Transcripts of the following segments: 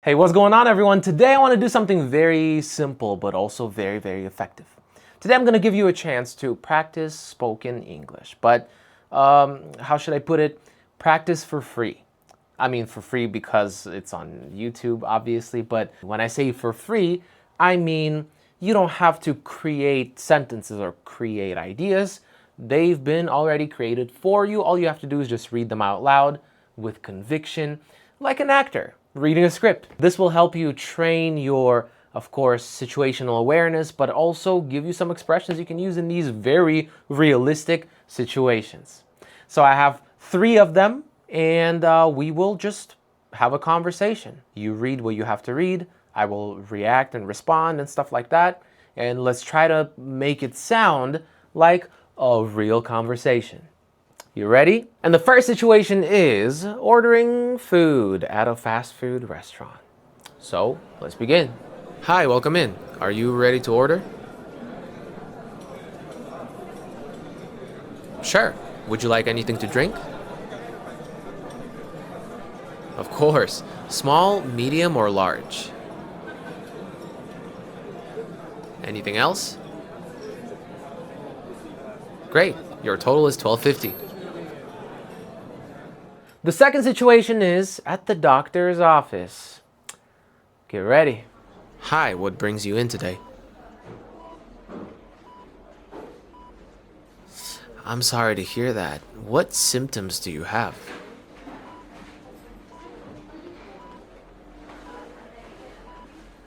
Hey, what's going on, everyone? Today I want to do something very simple but also very effective. Today I'm going to give you a chance to practice spoken English, but how should I put it? Practice for free. I mean for free because it's on YouTube, obviously, but when I say for free, I mean you don't have to create sentences or create ideas. They've been already created for you. All you have to do is just read them out loud with conviction, like an actor reading a script. This will help you train your, of course, situational awareness, but also give you some expressions you can use in these very realistic situations. So I have 3 of them, and we will just have a conversation. You read what you have to read, I will react and respond and stuff like that, and let's try to make it sound like a real conversation. You ready? And the first situation is ordering food at a fast food restaurant. So let's begin. Hi, welcome in. Are you ready to order? Sure. Would you like anything to drink? Of course. Small, medium, or large? Anything else? Great. Your total is $12.50. The second situation is at the doctor's office. Get ready. Hi, what brings you in today? I'm sorry to hear that. What symptoms do you have?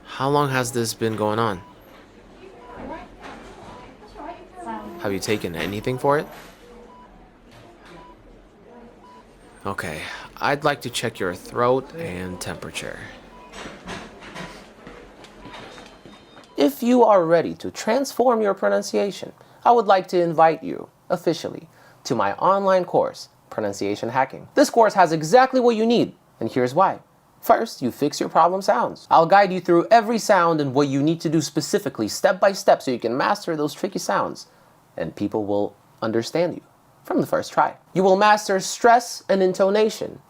How long has this been going on? Have you taken anything for it? Okay, I'd like to check your throat and temperature. If you are ready to transform your pronunciation, I would like to invite you, officially, to my online course, Pronunciation Hacking. This course has exactly what you need, and here's why. First, you fix your problem sounds. I'll guide you through every sound and what you need to do specifically, step by step, so you can master those tricky sounds, and people will understand you from the first try. You will master stress and intonation.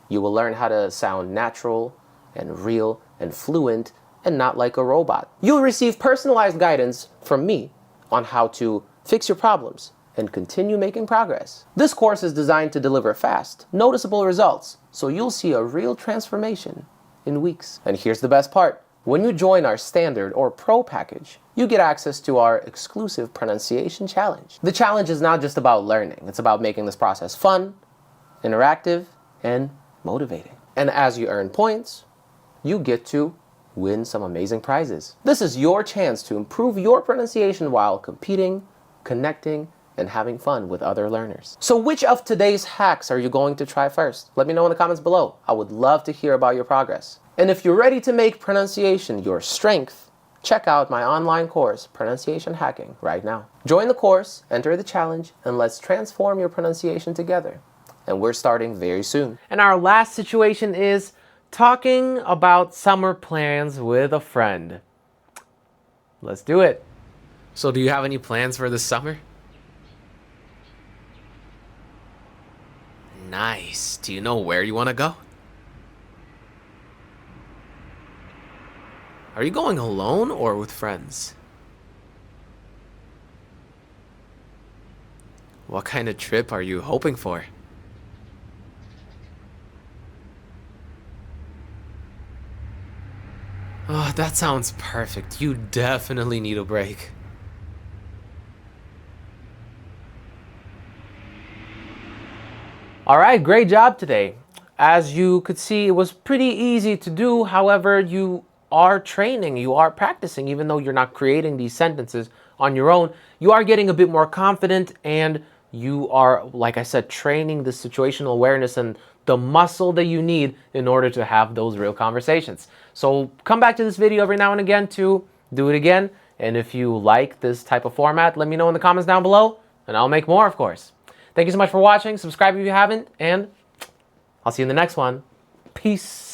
You will learn how to sound natural and real and fluent and not like a robot. You'll receive personalized guidance from me on how to fix your problems and continue making progress. This course is designed to deliver fast, noticeable results, so you'll see a real transformation in weeks. And here's the best part. When you join our standard or pro package, you get access to our exclusive pronunciation challenge. The challenge is not just about learning, it's about making this process fun, interactive, and motivating. And as you earn points, you get to win some amazing prizes. This is your chance to improve your pronunciation while competing, connecting, and having fun with other learners. So which of today's hacks are you going to try first? Let me know in the comments below. I would love to hear about your progress. And if you're ready to make pronunciation your strength, check out my online course, Pronunciation Hacking, right now. Join the course, enter the challenge, and let's transform your pronunciation together. And we're starting very soon. And our last situation is talking about summer plans with a friend. Let's do it. So do you have any plans for this summer? Nice. Do you know where you want to go? Are you going alone or with friends? What kind of trip are you hoping for? Oh, that sounds perfect. You definitely need a break. All right, great job today. As you could see, it was pretty easy to do. However, you are training, you are practicing, even though you're not creating these sentences on your own. You are getting a bit more confident, and you are, like I said, training the situational awareness and the muscle that you need in order to have those real conversations. So come back to this video every now and again to do it again. And if you like this type of format, let me know in the comments down below, and I'll make more, of course. Thank you so much for watching. Subscribe if you haven't, and I'll see you in the next one. Peace.